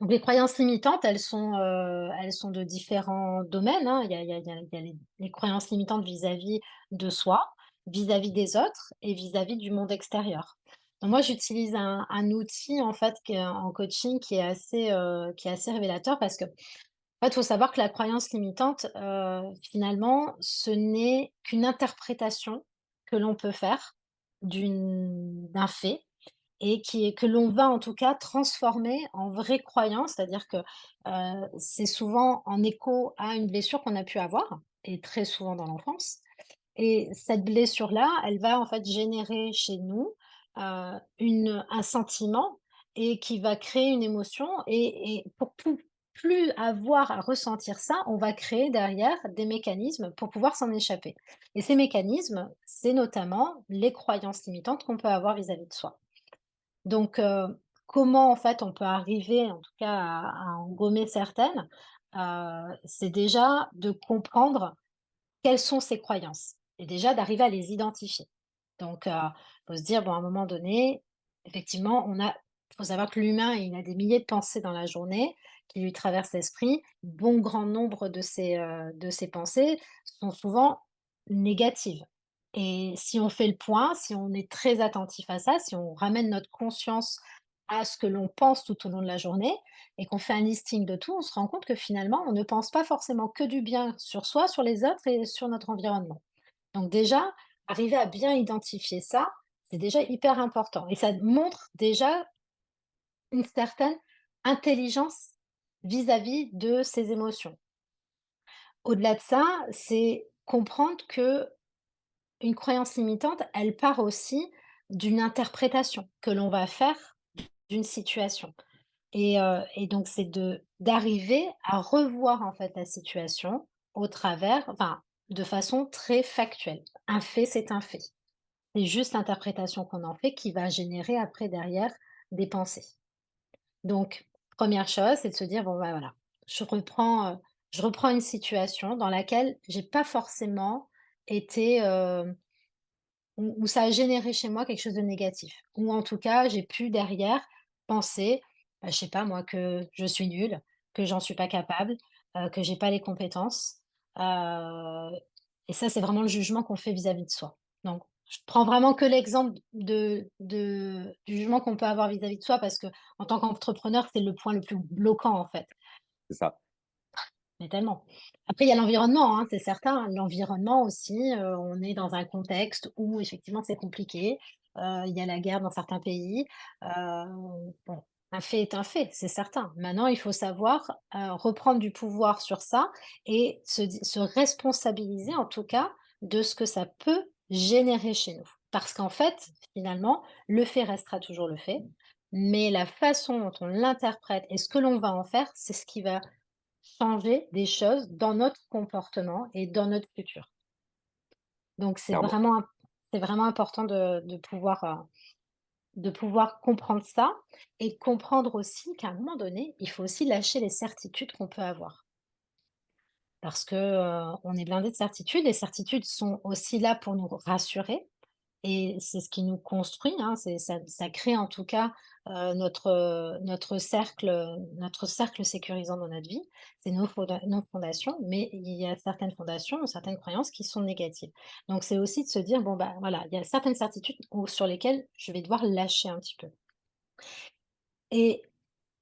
Donc les croyances limitantes, elles sont de différents domaines, hein. Il y a les croyances limitantes vis-à-vis de soi, vis-à-vis des autres et vis-à-vis du monde extérieur. Donc moi, j'utilise un outil en fait en coaching qui est assez révélateur parce que en fait, il faut savoir que la croyance limitante, finalement, ce n'est qu'une interprétation que l'on peut faire d'un fait et que l'on va en tout cas transformer en vraie croyance. C'est-à-dire que, c'est souvent en écho à une blessure qu'on a pu avoir et très souvent dans l'enfance et cette blessure-là, elle va en fait générer chez nous, un sentiment et qui va créer une émotion et pour plus avoir à ressentir ça, on va créer derrière des mécanismes pour pouvoir s'en échapper et ces mécanismes, c'est notamment les croyances limitantes qu'on peut avoir vis-à-vis de soi. Donc, comment en fait on peut arriver en tout cas à en gommer certaines? C'est déjà de comprendre quelles sont ces croyances? Et déjà d'arriver à les identifier. Donc, faut se dire, bon, à un moment donné, effectivement, faut savoir que l'humain, il a des milliers de pensées dans la journée qui lui traversent l'esprit. Bon grand nombre de ces pensées sont souvent négatives. Et si on fait le point, si on est très attentif à ça, si on ramène notre conscience à ce que l'on pense tout au long de la journée et qu'on fait un listing de tout, on se rend compte que finalement, on ne pense pas forcément que du bien sur soi, sur les autres et sur notre environnement. Donc déjà, arriver à bien identifier ça, c'est déjà hyper important et ça montre déjà une certaine intelligence vis-à-vis de ses émotions. Au-delà de ça, c'est comprendre que une croyance limitante, elle part aussi d'une interprétation que l'on va faire d'une situation. Et donc c'est d'arriver à revoir, en fait, la situation au travers de façon très factuelle. Un fait, c'est un fait. C'est juste l'interprétation qu'on en fait qui va générer après derrière des pensées. Donc première chose, c'est de se dire: «Bon, bah, voilà, je reprends, je reprends une situation dans laquelle j'ai pas forcément été, où ça a généré chez moi quelque chose de négatif. Ou en tout cas, j'ai pu derrière penser, je sais pas moi, que je suis nulle, que j'en suis pas capable, que j'ai pas les compétences, heu et ça, c'est vraiment le jugement qu'on fait vis-à-vis de soi. Donc je prends vraiment que l'exemple du jugement qu'on peut avoir vis-à-vis de soi parce que en tant qu'entrepreneur, c'est le point le plus bloquant, en fait. C'est ça. Mais tellement. Après, il y a l'environnement, hein, c'est certain. L'environnement aussi, on est dans un contexte où effectivement c'est compliqué. Il y a la guerre dans certains pays. Bon, un fait est un fait, c'est certain. Maintenant, il faut savoir, reprendre du pouvoir sur ça et se responsabiliser en tout cas de ce que ça peut générer chez nous. Parce qu'en fait, finalement, le fait restera toujours le fait, mais la façon dont on l'interprète et ce que l'on va en faire, c'est ce qui va changer des choses dans notre comportement et dans notre futur. Donc Clairement. c'est vraiment important de pouvoir comprendre ça et comprendre aussi qu'à un moment donné, il faut aussi lâcher les certitudes qu'on peut avoir. Parce que, on est blindé de certitudes. Les certitudes sont aussi là pour nous rassurer et c'est ce qui nous construit, hein. C'est ça crée en tout cas, notre cercle sécurisant dans notre vie. C'est nos fondations, mais il y a certaines fondations, certaines croyances qui sont négatives. Donc c'est aussi de se dire: «Bon, bah, voilà, il y a certaines certitudes sur lesquelles je vais devoir lâcher un petit peu». Et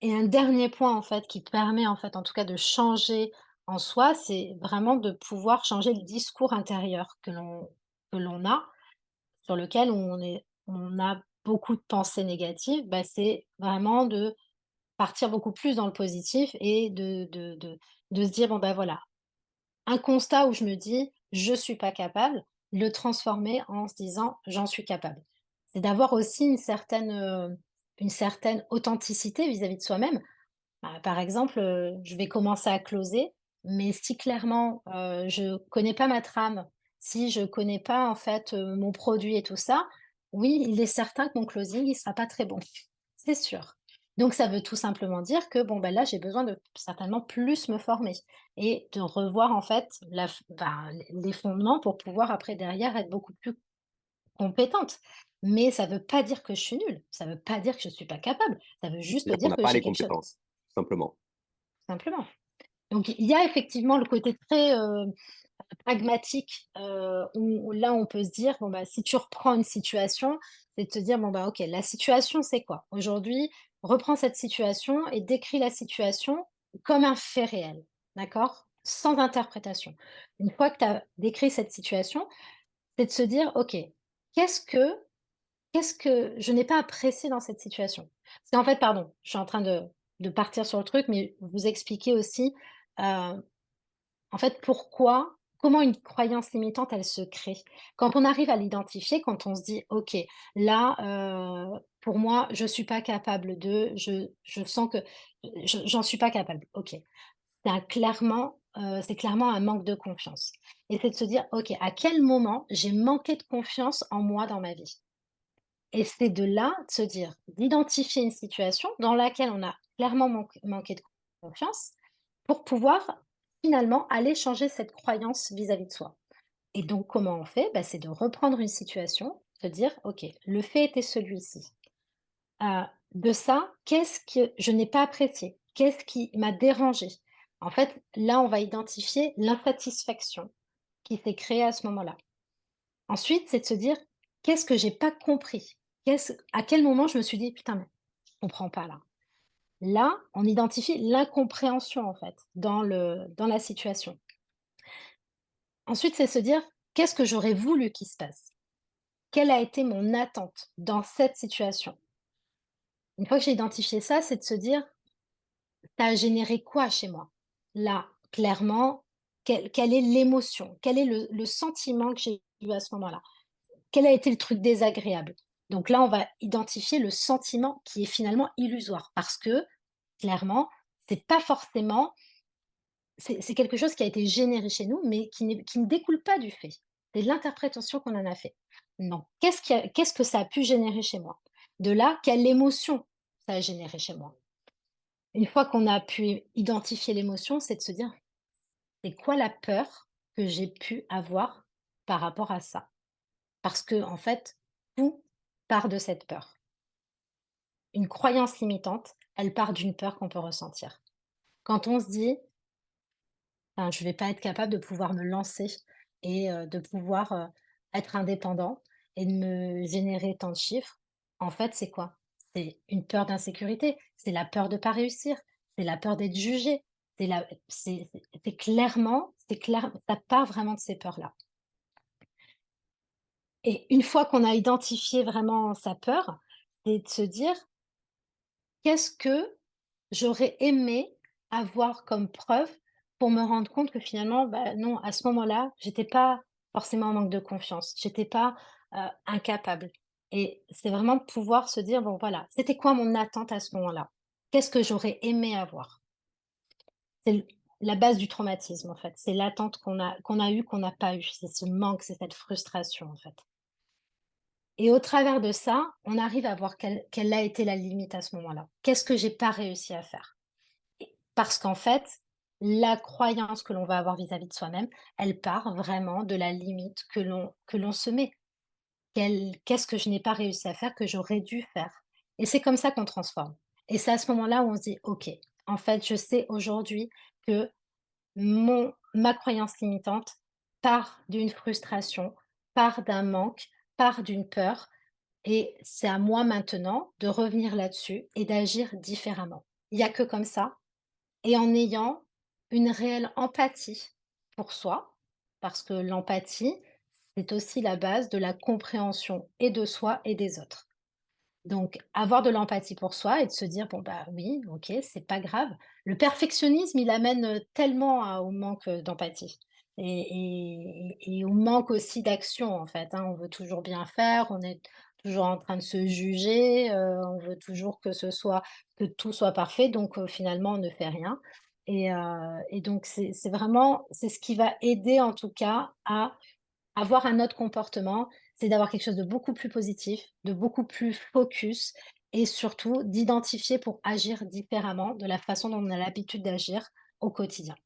et un dernier point, en fait, qui permet, en fait, en tout cas, de changer en soi, c'est vraiment de pouvoir changer le discours intérieur que l'on a, sur lequel on a beaucoup de pensées négatives. Bah, c'est vraiment de partir beaucoup plus dans le positif et de se dire: «Bon, bah, voilà, un constat où je me dis: "Je suis pas capable", le transformer en se disant: "J'en suis capable". C'est d'avoir aussi une certaine authenticité vis-à-vis de soi-même. Bah, par exemple, je vais commencer à closer, mais si clairement, je connais pas ma trame, si je connais pas en fait, mon produit et tout ça, oui, il est certain que mon closing, il sera pas très bon. C'est sûr. Donc ça veut tout simplement dire que bon, ben là, j'ai besoin de certainement plus me former et de revoir en fait les fondements pour pouvoir après derrière être beaucoup plus compétente. Mais ça veut pas dire que je suis nulle, ça veut pas dire que je suis pas capable, ça veut juste C'est-à-dire qu'on dire n'a que pas j'ai les quelque chose, compétences, tout simplement. simplement. Donc il y a effectivement le côté très, pragmatique, où là, on peut se dire: «Bon, bah, si tu reprends une situation, c'est de te dire: "Bon, bah, OK, la situation, c'est quoi? Aujourd'hui, reprends cette situation et décris la situation comme un fait réel", d'accord? Sans interprétation. Une fois que tu as décrit cette situation, c'est de se dire: «OK, qu'est-ce que qu'est-ce que je n'ai pas apprécié dans cette situation?» Parce qu'en fait, pardon, je suis en train de partir sur le truc, mais vous expliquer aussi, en fait, comment une croyance limitante, elle se crée? Quand on arrive à l'identifier, quand on se dit: «OK, là, pour moi, je suis pas capable de je sens que j'en suis pas capable». OK. C'est clairement un manque de confiance et c'est de se dire: «OK, à quel moment j'ai manqué de confiance en moi dans ma vie?» Et c'est de là, de se dire, d'identifier une situation dans laquelle on a clairement manqué de confiance pour pouvoir finalement aller changer cette croyance vis-à-vis de soi. Et donc, comment on fait? Bah, c'est de reprendre une situation, se dire, OK, le fait était celui-ci. Euh, de ça, qu'est-ce que je n'ai pas apprécié? Qu'est-ce qui m'a dérangé? En fait, là, on va identifier l'insatisfaction qui s'est créée à ce moment-là. Ensuite, c'est de se dire: «Qu'est-ce que j'ai pas compris? À quel moment je me suis dit: "Putain, mais je comprends pas là"?» Là, on identifie l'incompréhension, en fait, dans la situation. Ensuite, c'est se dire: «Qu'est-ce que j'aurais voulu qu'il se passe? Quelle a été mon attente dans cette situation?» Une fois que j'ai identifié ça, c'est de se dire: «Ça a généré quoi chez moi?» Là, clairement, quelle est l'émotion? Quel est le sentiment que j'ai eu à ce moment-là? Quel a été le truc désagréable? Donc là, on va identifier le sentiment qui est finalement illusoire parce que, clairement, c'est pas forcément c'est quelque chose qui a été généré chez nous, mais qui ne découle pas du fait. C'est l'interprétation qu'on en a fait. Non, qu'est-ce que ça a pu générer chez moi? De là, quelle émotion ça a généré chez moi? Une fois qu'on a pu identifier l'émotion, c'est de se dire: c'est quoi la peur que j'ai pu avoir par rapport à ça? Parce que en fait, tout part de cette peur. Une croyance limitante, elle part d'une peur qu'on peut ressentir. Quand on se dit: «Enfin, je vais pas être capable de pouvoir me lancer et de pouvoir, être indépendant et de me générer tant de chiffres», en fait, c'est quoi? C'est une peur d'insécurité, c'est la peur de pas réussir, c'est la peur d'être jugé, c'est clair, ça part vraiment de ces peurs-là. Et une fois qu'on a identifié vraiment sa peur, c'est de se dire: «Qu'est-ce que j'aurais aimé avoir comme preuve pour me rendre compte que finalement, bah, non, à ce moment-là, j'étais pas forcément en manque de confiance, j'étais pas, incapable», et c'est vraiment de pouvoir se dire: «Bon voilà, c'était quoi mon attente à ce moment-là? Qu'est-ce que j'aurais aimé avoir?» C'est la base du traumatisme, en fait. C'est l'attente qu'on a eue, qu'on n'a pas eue. C'est ce manque, c'est cette frustration, en fait. Et au travers de ça, on arrive à voir quelle a été la limite à ce moment-là. Qu'est-ce que j'ai pas réussi à faire? Et parce qu'en fait, la croyance que l'on va avoir vis-à-vis de soi-même, elle part vraiment de la limite que l'on se met. Qu'est-ce que je n'ai pas réussi à faire que j'aurais dû faire? Et c'est comme ça qu'on transforme. Et c'est à ce moment-là où on se dit: «OK, en fait, je sais aujourd'hui que ma croyance limitante part d'une frustration, part d'un manque, part d'une peur, et c'est à moi maintenant de revenir là-dessus et d'agir différemment». Il y a que comme ça, et en ayant une réelle empathie pour soi, parce que l'empathie, c'est aussi la base de la compréhension et de soi et des autres. Donc avoir de l'empathie pour soi et de se dire: «Bon, bah, oui, OK, c'est pas grave». Le perfectionnisme, il amène, tellement au manque, d'empathie et au manque aussi d'action, en fait, hein. On veut toujours bien faire, on est toujours en train de se juger, on veut toujours que tout soit parfait, donc finalement, on ne fait rien, et donc c'est vraiment c'est ce qui va aider, en tout cas, à avoir un autre comportement, c'est d'avoir quelque chose de beaucoup plus positif, de beaucoup plus focus, et surtout d'identifier pour agir différemment de la façon dont on a l'habitude d'agir au quotidien.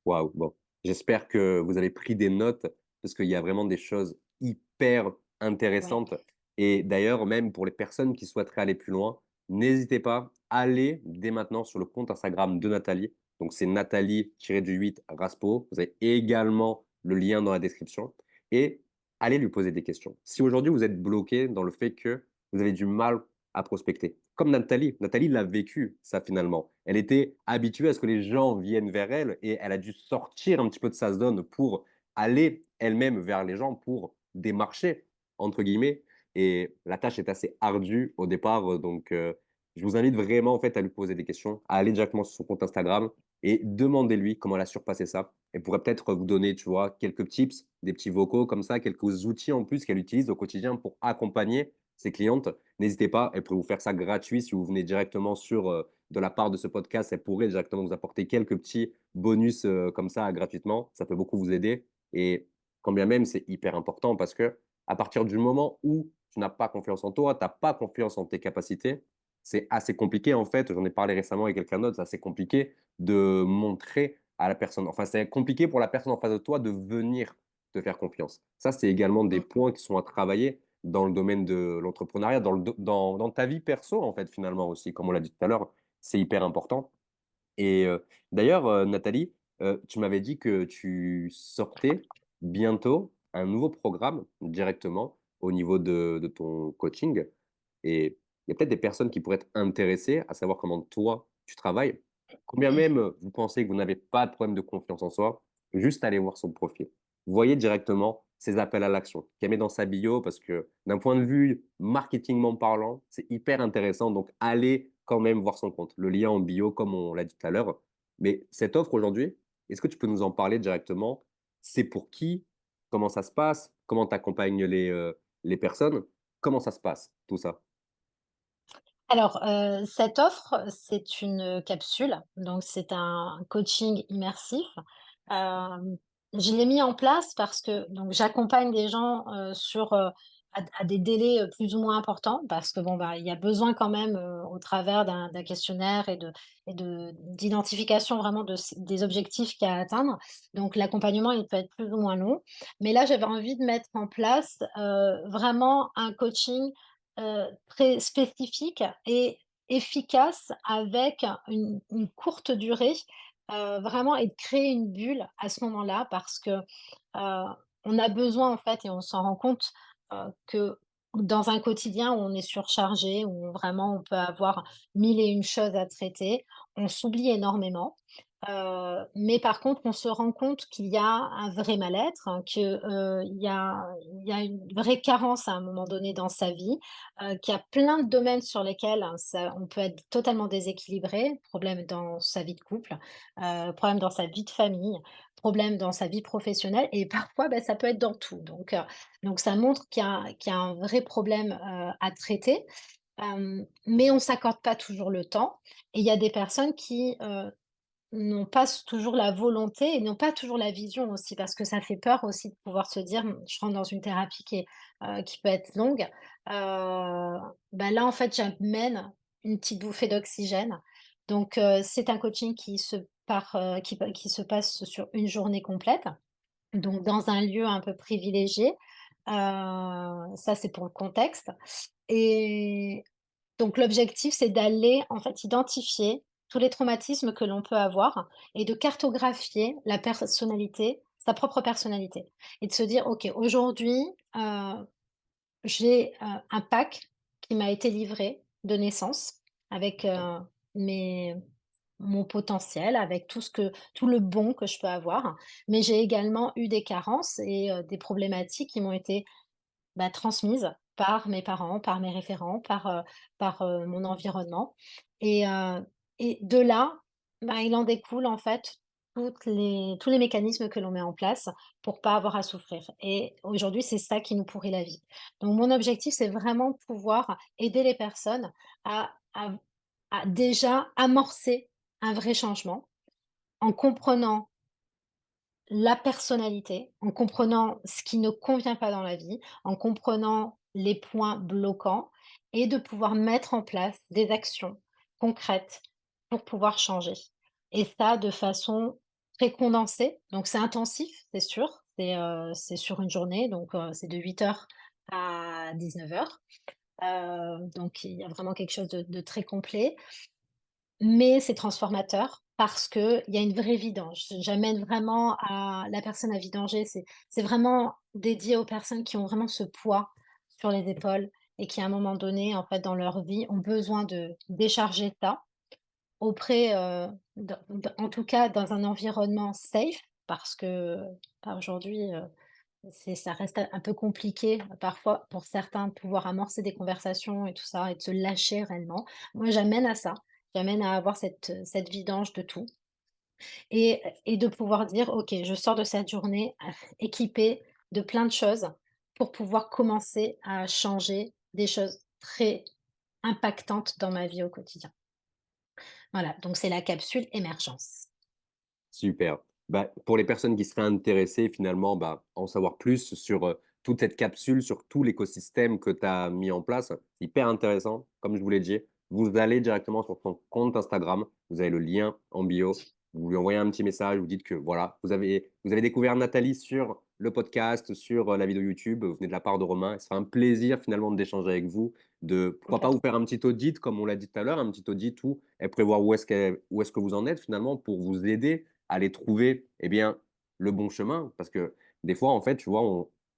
Waouh, bon, j'espère que vous avez pris des notes parce qu'il y a vraiment des choses hyper Ouais. intéressantes et d'ailleurs, même pour les personnes qui souhaiteraient aller plus loin, n'hésitez pas, allez dès maintenant sur le compte Instagram de Nathalie. Donc c'est Nathalie-8 Raspo. Vous avez également le lien dans la description et allez lui poser des questions. Si aujourd'hui vous êtes bloqué dans le fait que vous avez du mal à prospecter, comme Nathalie. Nathalie l'a vécu, ça, finalement. Elle était habituée à ce que les gens viennent vers elle et elle a dû sortir un petit peu de sa zone pour aller elle-même vers les gens, pour «démarcher» entre guillemets et la tâche est assez ardue au départ, donc je vous invite vraiment, en fait, à lui poser des questions, à aller directement sur son compte Instagram et demandez-lui comment elle a surpassé ça. Elle pourrait peut-être vous donner, tu vois, quelques tips, des petits vocaux comme ça, quelques outils en plus qu'elle utilise au quotidien pour accompagner ses clientes. N'hésitez pas, elle pourrait vous faire ça gratuit si vous venez directement sur, de la part de ce podcast, elle pourrait directement vous apporter quelques petits bonus, comme ça gratuitement. Ça peut beaucoup vous aider et quand bien même c'est hyper important parce que à partir du moment où tu n'as pas confiance en toi, tu as pas confiance en tes capacités, c'est assez compliqué en fait, j'en ai parlé récemment avec quelqu'un d'autre, c'est assez compliqué de montrer à la personne enfin, c'est compliqué pour la personne en face de toi de venir te faire confiance. Ça, c'est également des Mmh. points qui sont à travailler dans le domaine de l'entrepreneuriat, dans ta vie perso, en fait, finalement aussi, comme on l'a dit tout à l'heure, c'est hyper important et d'ailleurs, Nathalie, tu m'avais dit que tu sortais bientôt un nouveau programme directement au niveau de ton coaching et il y a peut-être des personnes qui pourraient être intéressées à savoir comment toi, tu travailles. Combien même, vous pensez que vous n'avez pas de problème de confiance en soi, juste aller voir son profil. Vous voyez directement ses appels à l'action qu'elle met dans sa bio parce que d'un point de vue marketingment parlant, c'est hyper intéressant donc allez quand même voir son compte. Le lien en bio comme on l'a dit tout à l'heure. Mais cette offre aujourd'hui, est-ce que tu peux nous en parler directement? C'est pour qui? Comment ça se passe? Comment tu accompagnes les personnes? Comment ça se passe tout ça? Alors, cette offre, c'est une capsule, donc c'est un coaching immersif. Je l'ai mis en place parce que donc j'accompagne des gens, sur, à des délais, plus ou moins importants parce que bon, bah, il y a besoin quand même, au travers d'un questionnaire et de d'identification vraiment des objectifs qu'il y a à atteindre. Donc l'accompagnement, il peut être plus ou moins long. Mais là, j'avais envie de mettre en place, vraiment un coaching, très spécifique et efficace avec une courte durée, vraiment et de créer une bulle à ce moment-là parce que, on a besoin en fait et on s'en rend compte, que dans un quotidien où on est surchargé, où vraiment on peut avoir 1000 et une choses à traiter, on s'oublie énormément. Mais par contre, on se rend compte qu'il y a un vrai mal-être, hein, que, il y a une vraie carence à un moment donné dans sa vie, qu'il y a plein de domaines sur lesquels, hein, ça on peut être totalement déséquilibré. Problème dans sa vie de couple, problème dans sa vie de famille, problème dans sa vie professionnelle et parfois, bah, ça peut être dans tout. Donc ça montre qu'il y a un vrai problème, à traiter, mais on s'accorde pas toujours le temps et il y a des personnes qui, n'ont pas toujours la volonté et n'ont pas toujours la vision aussi parce que ça fait peur aussi de pouvoir se dire: Je rentre dans une thérapie qui peut être longue». Bah, là, en fait, j'amène une petite bouffée d'oxygène. Donc c'est un coaching qui se passe sur une journée complète, donc dans un lieu un peu privilégié. Ça, c'est pour le contexte et donc l'objectif, c'est d'aller, en fait, identifier tous les traumatismes que l'on peut avoir et de cartographier la personnalité, sa propre personnalité et de se dire: «OK, aujourd'hui, j'ai, un pack qui m'a été livré de naissance avec, mes mon potentiel, avec tout le bon que je peux avoir, mais j'ai également eu des carences et des problématiques qui m'ont été bah, transmise par mes parents, par mes référents, par mon environnement et de là, bah, il en découle en fait tous les mécanismes que l'on met en place pour pas avoir à souffrir et aujourd'hui, c'est ça qui nous pourrit la vie. Donc mon objectif, c'est vraiment pouvoir aider les personnes à déjà amorcer un vrai changement en comprenant la personnalité, en comprenant ce qui ne convient pas dans la vie, en comprenant les points bloquants et de pouvoir mettre en place des actions concrètes pour pouvoir changer. Et ça de façon très condensée. Donc c'est intensif, c'est sûr. C'est sur une journée, donc c'est de 8 heures à 19 heures. Donc il y a vraiment quelque chose de très complet. Mais c'est transformateur parce qu'il y a une vraie vidange. J'amène vraiment à la personne à vidanger. C'est vraiment dédié aux personnes qui ont vraiment ce poids sur les épaules et qui, à un moment donné, en fait, dans leur vie, ont besoin de décharger ça auprès, en tout cas, dans un environnement safe parce que, bah, aujourd'hui, ça reste un peu compliqué, parfois, pour certains, de pouvoir amorcer des conversations et tout ça et de se lâcher réellement. Moi, j'amène à ça. J'amène à avoir cette vidange de tout et de pouvoir dire: «OK, je sors de cette journée, équipée de plein de choses pour pouvoir commencer à changer des choses très impactantes dans ma vie au quotidien». Voilà, donc c'est la capsule émergence. Super. Bah, pour les personnes qui seraient intéressées finalement, bah, en savoir plus sur, toute cette capsule, sur tout l'écosystème que tu as mis en place, hyper intéressant. Comme je vous l'ai dit, vous allez directement sur son compte Instagram, vous avez le lien en bio, vous lui envoyez un petit message, vous dites que voilà, vous avez découvert Nathalie sur le podcast, sur, la vidéo YouTube, vous venez de la part de Romain. Ce sera un plaisir finalement d'échanger avec vous, de pourquoi pas vous Complètement. faire un petit audit comme on l'a dit tout à l'heure, un petit audit où elle pourrait voir où est-ce que vous en êtes finalement pour vous aider aller trouver, eh bien, le bon chemin. Parce que des fois, en fait, tu vois,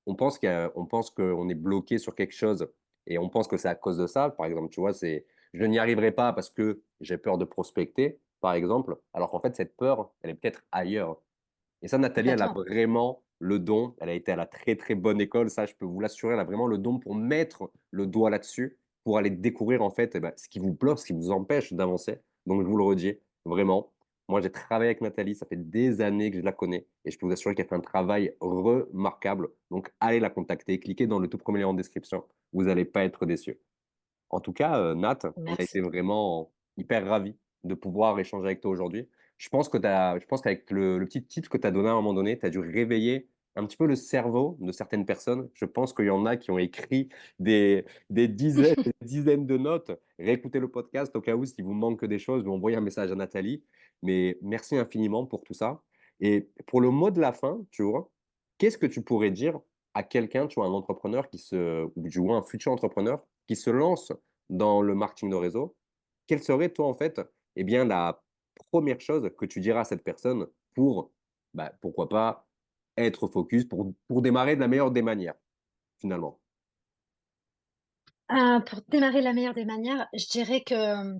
on pense qu'on est bloqué sur quelque chose et on pense que c'est à cause de ça. Par exemple, tu vois, c'est je n'y arriverai pas parce que j'ai peur de prospecter, par exemple, alors qu'en fait, cette peur, elle est peut-être ailleurs. Et ça, Nathalie, elle a Complètement. vraiment le don. Elle a été à la très, très bonne école. Ça, je peux vous l'assurer. Elle a vraiment le don pour mettre le doigt là-dessus, pour aller découvrir, en fait, eh ben, ce qui vous bloque, ce qui vous empêche d'avancer. Donc, je vous le redis, vraiment. Moi, j'ai travaillé avec Nathalie. Ça fait des années que je la connais. Et je peux vous assurer qu'elle fait un travail remarquable. Donc, allez la contacter. Cliquez dans le tout premier lien en description. Vous n'allez pas être déçus. En tout cas, Nat, on a été Merci. vraiment hyper ravis de pouvoir échanger avec toi aujourd'hui. Je pense qu'avec le petit tips que tu as donné à un moment donné, tu as dû réveiller un petit peu le cerveau de certaines personnes. Je pense qu'il y en a qui ont écrit des dizaines de notes. Réécoutez le podcast au cas où, s'il vous manque des choses, ou envoyez un message à Nathalie. Mais merci infiniment pour tout ça. Et pour le mot de la fin, tu vois, qu'est-ce que tu pourrais dire à quelqu'un, tu vois, un entrepreneur ou du moins un futur entrepreneur qui se lance dans le marketing de réseau? Quelle serait, toi, en fait, eh bien, la première chose que tu diras à cette personne pour, bah, pourquoi pas, être focus pour démarrer de la meilleure des manières, finalement? Pour démarrer de la meilleure des manières, je dirais que,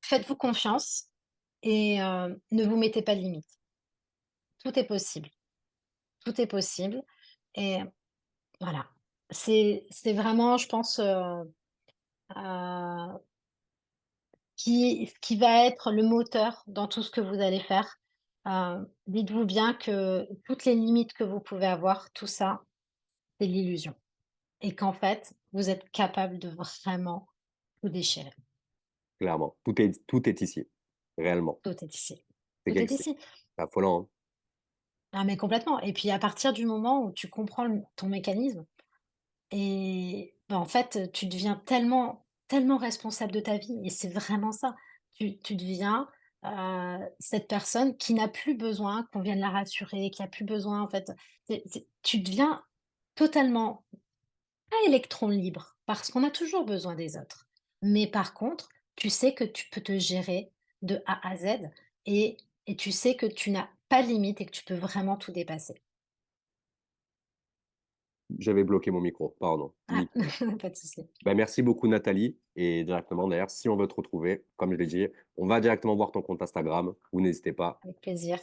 faites-vous confiance et ne vous mettez pas de limites. Tout est possible, tout est possible et voilà. C'est vraiment, je pense, heu, qui va être le moteur dans tout ce que vous allez faire. Dites-vous bien que toutes les limites que vous pouvez avoir, tout ça, c'est l'illusion et qu'en fait, vous êtes capable de vraiment tout déchirer. Clairement, tout est ici, réellement. Tout est ici. Tout est C'est ici. affolant, hein? Ah mais complètement et puis à partir du moment où tu comprends ton mécanisme et bah, en fait, tu deviens tellement responsable de ta vie et c'est vraiment ça. Tu deviens, cette personne qui n'a plus besoin qu'on vienne la rassurer, qui a plus besoin en fait, tu deviens totalement pas électron libre, parce qu'on a toujours besoin des autres. Mais par contre, tu sais que tu peux te gérer de A à Z et tu sais que tu n'as pas de limite et que tu peux vraiment tout dépasser. J'avais bloqué mon micro, pardon, Ah, nickel. pas de souci, Bah, merci beaucoup Nathalie et directement d'ailleurs, si on veut te retrouver, comme je l'ai dit, on va directement voir ton compte Instagram, vous n'hésitez pas. avec plaisir.